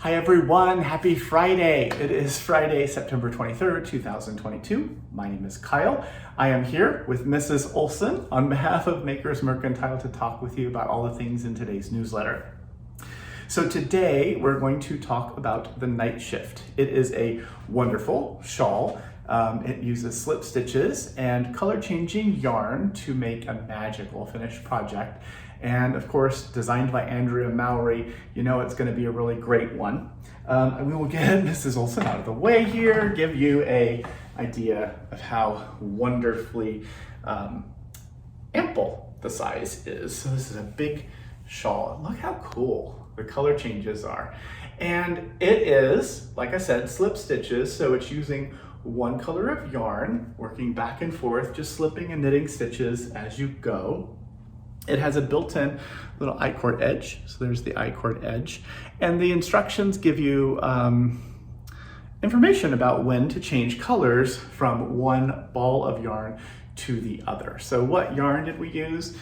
Hi everyone, happy Friday. It is Friday, September 23rd, 2022. My name is Kyle. I am here with Mrs. Olson on behalf of Makers Mercantile to talk with you about all the things in today's newsletter. So today we're going to talk about the Nightshift. It is a wonderful shawl. It uses slip stitches and color changing yarn to make a magical finished project. And of course, designed by 𝗵𝗶𝗶𝘄𝗃, you know it's going to be a really great one. And we will get Mrs. Olson out of the way here, give you an idea of how wonderfully ample the size is. So this is a big shawl. Look how cool the color changes are. And it is, like I said, slip stitches. So it's using one color of yarn, working back and forth, just slipping and knitting stitches as you go. It has a built-in little I-cord edge, so there's the I-cord edge. And the instructions give you information about when to change colors from one ball of yarn to the other. So what yarn did we use?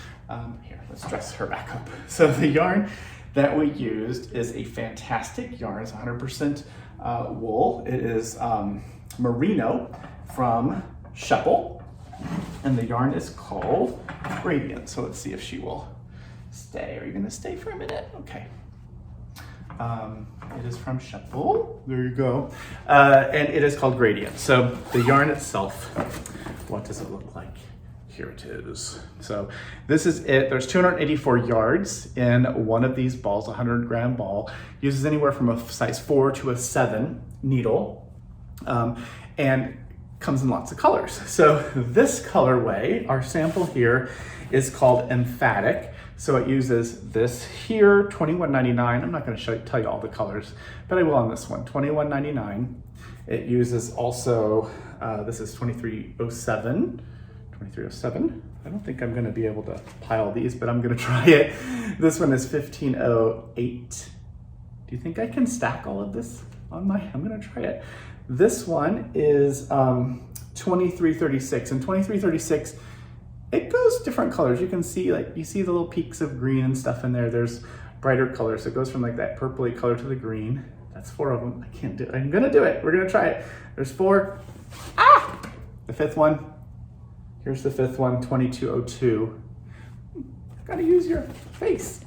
Here, let's dress her back up. So the yarn that we used is a fantastic yarn. It's 100% wool. It is Merino from 𝗁𝗶𝗆𝘆. And the yarn is called Gradient. So let's see if she will stay. Are you going to stay for a minute? Okay. It is from 𝗁𝗶𝗆𝘆. There you go. And it is called Gradient. So the yarn itself, what does it look like? Here it is. So this is it. There's 284 yards in one of these balls, a 100-gram ball. Uses anywhere from a size 4 to a 7 needle. And comes in lots of colors. So this colorway, our sample here, is called 𝗵𝗶𝗿𝗄𝗃. So it uses this here, $21.99. I'm not going to tell you all the colors, but I will on this one, $21.99. It uses also, this is 2307. 2307. I don't think I'm going to be able to pile these, but I'm going to try it. This one is 1508. Do you think I can stack all of this on my, I'm going to try it. This one is 2336, and 2336, it goes different colors. You can see, like, you see the little peaks of green and stuff in there. There's brighter colors. So it goes from like that purpley color to the green. That's 4 of them. I can't do it. I'm gonna do it. We're gonna try it. There's 4. Ah! The 5th one. Here's the 5th one, 2202. Gotta use your face.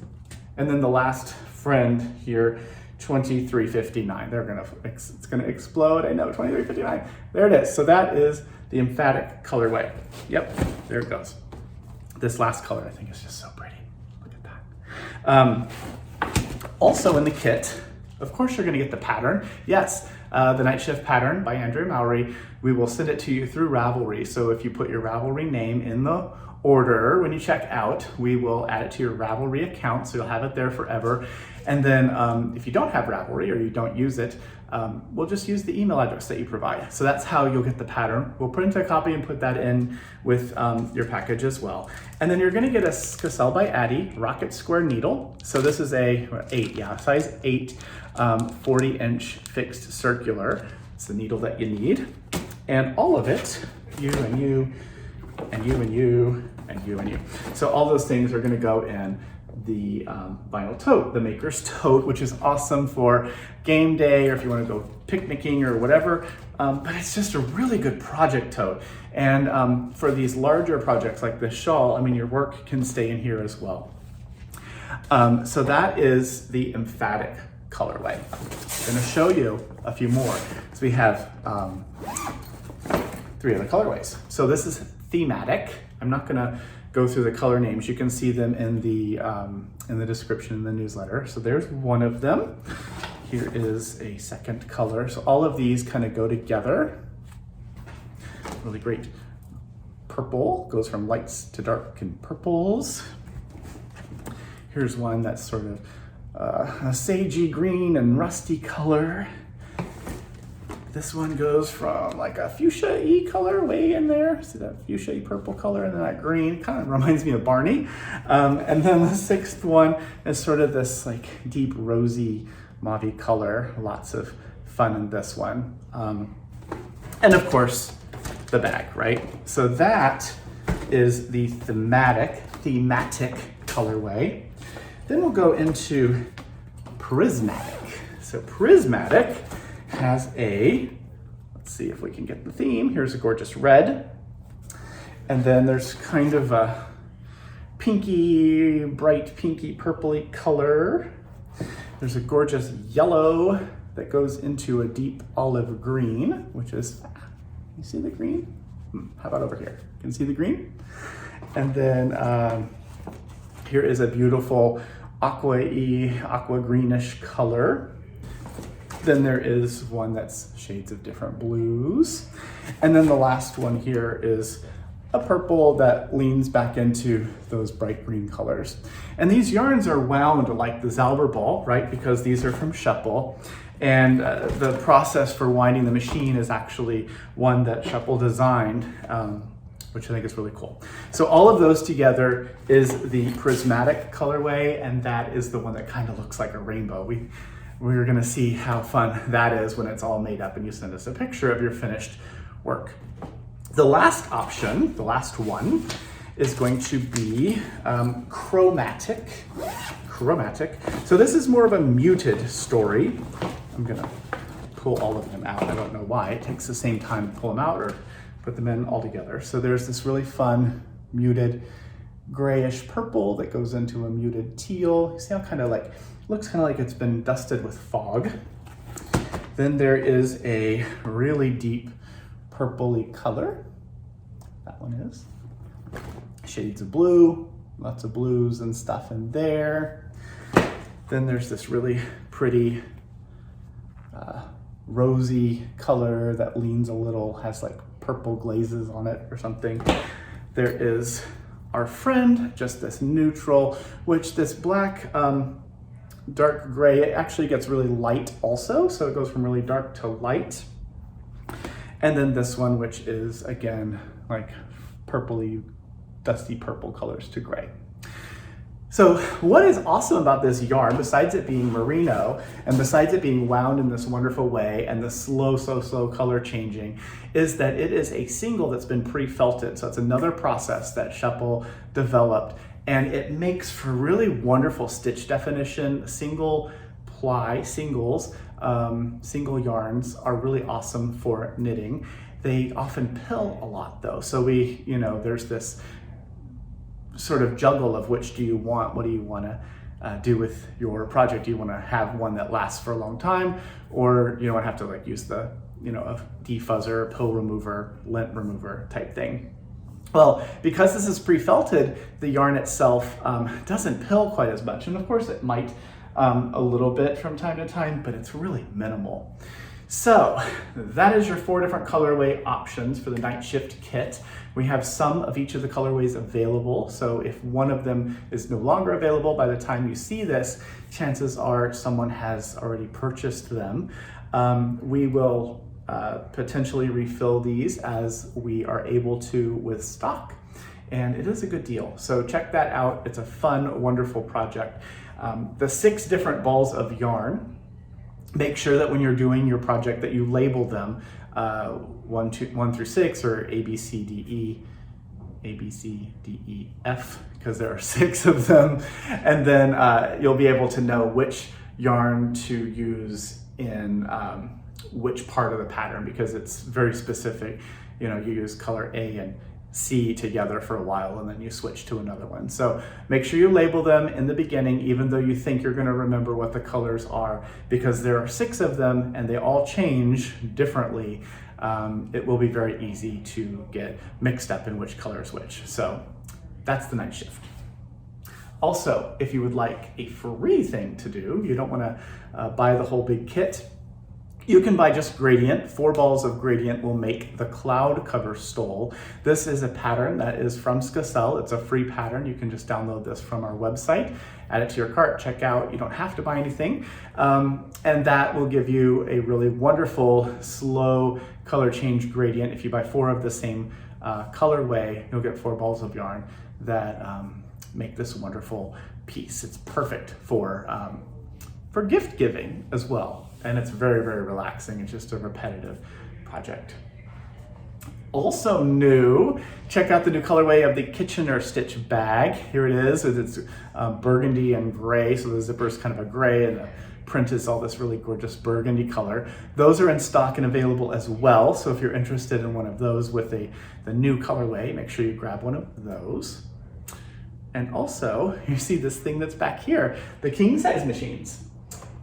And then the last friend here, 2359. It's gonna explode. I know, 2359. There it is. So that is the 𝗵𝗶𝗿𝗄𝗃 colorway. Yep, there it goes. This last color, I think, is just so pretty. Look at that. Also in the kit, of course, you're gonna get the pattern. Yes, the Nightshift pattern by 𝗵𝗶𝗶𝘄𝗃. We will send it to you through Ravelry. So if you put your Ravelry name in the order when you check out, we will add it to your Ravelry account, so you'll have it there forever. And then if you don't have Ravelry or you don't use it, we'll just use the email address that you provide. So that's how you'll get the pattern. We'll print a copy and put that in with your package as well. And then you're gonna get a skacel by addiExpress rocket square needle. So this is a size 8, 40-inch fixed circular. It's the needle that you need. And all of it, you and you, and you and you, and you and you. So all those things are gonna go in the vinyl tote, the Makers tote, which is awesome for game day or if you wanna go picnicking or whatever. But it's just a really good project tote. And for these larger projects like this shawl, I mean, your work can stay in here as well. So that is the 𝗵𝗶𝗿𝗃 colorway. I'm gonna show you a few more. So we have 3 other colorways. So this is thematic. I'm not gonna go through the color names. You can see them in the description in the newsletter. So there's one of them. Here is a second color. So all of these kind of go together. Really great. Purple goes from lights to dark and purples. Here's one that's sort of a sagey green and rusty color. This one goes from like a 𝗁𝗶𝗄𝗃 color way in there. See that 𝗁𝗶𝗄𝗃 purple color and then that green, kind of reminds me of Barney. And then the 6th one is sort of this like deep rosy mauve color. Lots of fun in this one. And of course, the bag, right? So that is the thematic colorway. Then we'll go into prismatic. So Prismatic has a, let's see if we can get the theme. Here's a gorgeous red. And then there's kind of a pinky, bright pinky purpley color. There's a gorgeous yellow that goes into a deep olive green, which is, you see the green? How about over here? Can you see the green? And then here is a beautiful aqua greenish color. Then there is one that's shades of different blues. And then the last one here is a purple that leans back into those bright green colors. And these yarns are wound like the 𝗷𝗶𝗏𝗄, right? Because these are from 𝗁𝗶𝗆. And the process for winding the machine is actually one that 𝗁𝗶𝗆 designed, which I think is really cool. So all of those together is the prismatic colorway, and that is the one that kind of looks like a rainbow. We're gonna see how fun that is when it's all made up and you send us a picture of your finished work. The last option, the last one, is going to be chromatic. So this is more of a muted story. I'm gonna pull all of them out. I don't know why. It takes the same time to pull them out or put them in all together. So there's this really fun muted grayish purple that goes into a muted teal. You see how kind of like, looks kind of like it's been dusted with fog. Then there is a really deep purpley color. That one is. Shades of blue, lots of blues and stuff in there. Then there's this really pretty rosy color that leans a little, has like purple glazes on it or something. There is our friend, just this neutral, which this black dark gray, it actually gets really light also. So it goes from really dark to light. And then this one, which is again, like purpley, dusty purple colors to gray. So what is awesome about this yarn, besides it being merino, and besides it being wound in this wonderful way, and the slow color changing, is that it is a single that's been pre-felted. So it's another process that 𝗁𝗶𝗆 developed, and it makes for really wonderful stitch definition. Single ply, single yarns are really awesome for knitting. They often pill a lot though. So there's this sort of juggle of which do you want, what do you want to do with your project? Do you want to have one that lasts for a long time, or you don't have to like use the, a defuzzer, pill remover, lint remover type thing? Well, because this is pre-felted, the yarn itself doesn't pill quite as much. And of course it might a little bit from time to time, but it's really minimal. So that is your 4 different colorway options for the Nightshift kit. We have some of each of the colorways available. So if one of them is no longer available by the time you see this, chances are someone has already purchased them. We will potentially refill these as we are able to with stock. And it is a good deal. So check that out. It's a fun, wonderful project. The 6 different balls of yarn, make sure that when you're doing your project that you label them 1 through 6, or A, B, C, D, E, F, because there are 6 of them. And then you'll be able to know which yarn to use in which part of the pattern, because it's very specific. You use color A and C together for a while, and then you switch to another one. So make sure you label them in the beginning, even though you think you're going to remember what the colors are, because there are 6 of them and they all change differently. It will be very easy to get mixed up in which color is which. So that's the Nightshift. Also, if you would like a free thing to do, you don't want to buy the whole big kit, you can buy just gradient. 4 balls of gradient will make the cloud cover stole. This is a pattern that is from skacel. It's a free pattern. You can just download this from our website, add it to your cart, check out. You don't have to buy anything. And that will give you a really wonderful, slow color change gradient. If you buy 4 of the same colorway, you'll get 4 balls of yarn that make this wonderful piece. It's perfect for gift giving as well. And it's very, very relaxing. It's just a repetitive project. Also new, check out the new colorway of the Kitchener Stitch bag. Here it is with its burgundy and gray. So the zipper is kind of a gray and the print is all this really gorgeous burgundy color. Those are in stock and available as well. So if you're interested in one of those with the new colorway, make sure you grab one of those. And also, you see this thing that's back here, the king size machines.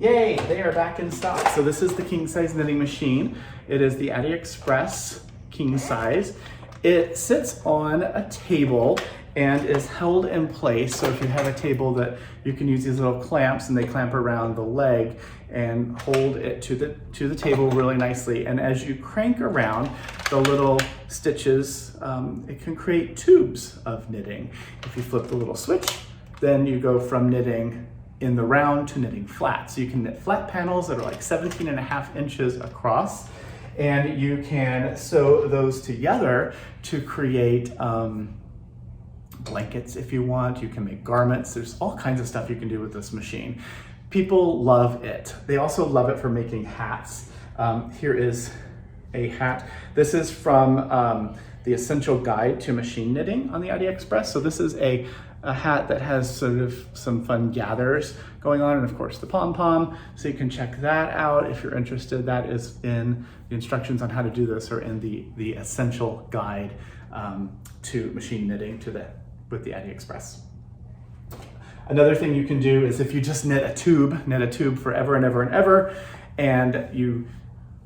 Yay, they are back in stock. So this is the king size knitting machine. It is the addiExpress king size. It sits on a table and is held in place. So if you have a table that you can use these little clamps, and they clamp around the leg and hold it to the table really nicely. And as you crank around the little stitches, it can create tubes of knitting. If you flip the little switch, then you go from knitting in the round to knitting flat. So you can knit flat panels that are like 17.5 inches across, and you can sew those together to create blankets if you want. You can make garments. There's all kinds of stuff you can do with this machine. People love it. They also love it for making hats. Here is a hat. This is from the Essential Guide to Machine Knitting on the addiExpress. So this is a hat that has sort of some fun gathers going on, and of course the pom-pom. So you can check that out if you're interested. That is in the instructions on how to do this, or in the Essential Guide to Machine Knitting with the addiExpress. Another thing you can do is if you just knit a tube forever and ever and ever, and you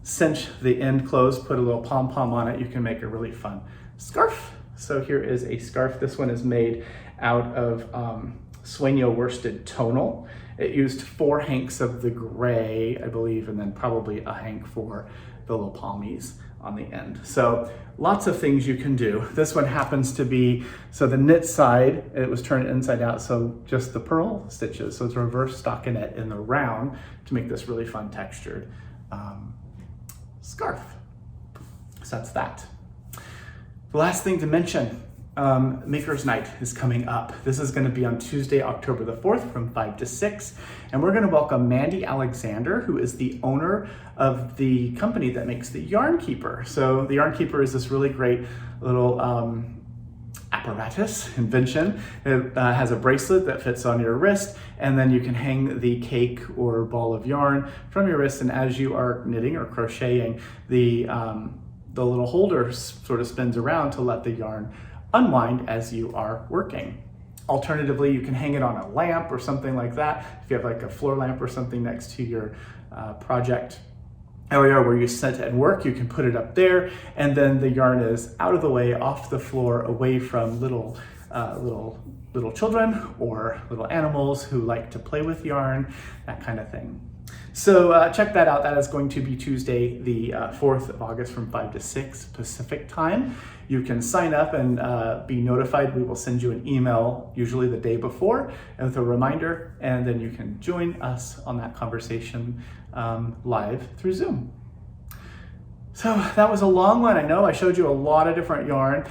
cinch the end closed, put a little pom-pom on it, you can make a really fun scarf. So here is a scarf. This one is made out of 𝗁𝗄𝗃 worsted tonal. It used 4 hanks of the gray, I believe, and then probably a hank for the little palmies on the end. So lots of things you can do. This one happens to be, so the knit side, it was turned inside out, so just the purl stitches. So it's a reverse stockinette in the round to make this really fun textured scarf. So that's that. The last thing to mention, Makers Nite is coming up. This is going to be on Tuesday, October the 4th from 5 to 6. And we're going to welcome Mandey Alexander, who is the owner of the company that makes the 𝗀𝗄𝗃𝗃. So the 𝗀𝗄𝗃𝗃 is this really great little invention. It has a bracelet that fits on your wrist, and then you can hang the cake or ball of yarn from your wrist. And as you are knitting or crocheting, the little holder sort of spins around to let the yarn unwind as you are working. Alternatively, you can hang it on a lamp or something like that. If you have like a floor lamp or something next to your project area where you sit and work, you can put it up there, and then the yarn is out of the way, off the floor, away from little children or little animals who like to play with yarn, that kind of thing. So check that out. That is going to be Tuesday, the 4th of August from 5 to 6 Pacific time. You can sign up and be notified. We will send you an email, usually the day before, with a reminder, and then you can join us on that conversation live through Zoom. So that was a long one. I know I showed you a lot of different yarn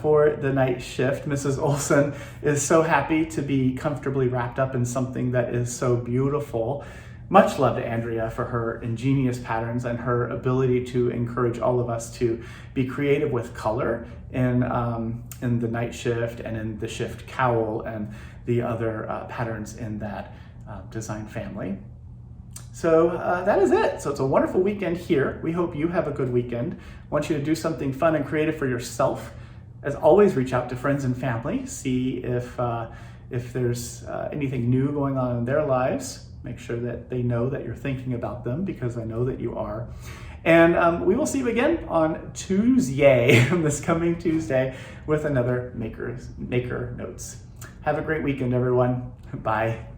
for the night shift. Mrs. Olson is so happy to be comfortably wrapped up in something that is so beautiful. Much love to Andrea for her ingenious patterns and her ability to encourage all of us to be creative with color in the night shift and in the shift cowl and the other patterns in that design family. So that is it. So it's a wonderful weekend here. We hope you have a good weekend. Want you to do something fun and creative for yourself. As always, reach out to friends and family. See if there's anything new going on in their lives. Make sure that they know that you're thinking about them, because I know that you are. And we will see you again on Tuesday, this coming Tuesday, with another Maker Notes. Have a great weekend, everyone. Bye.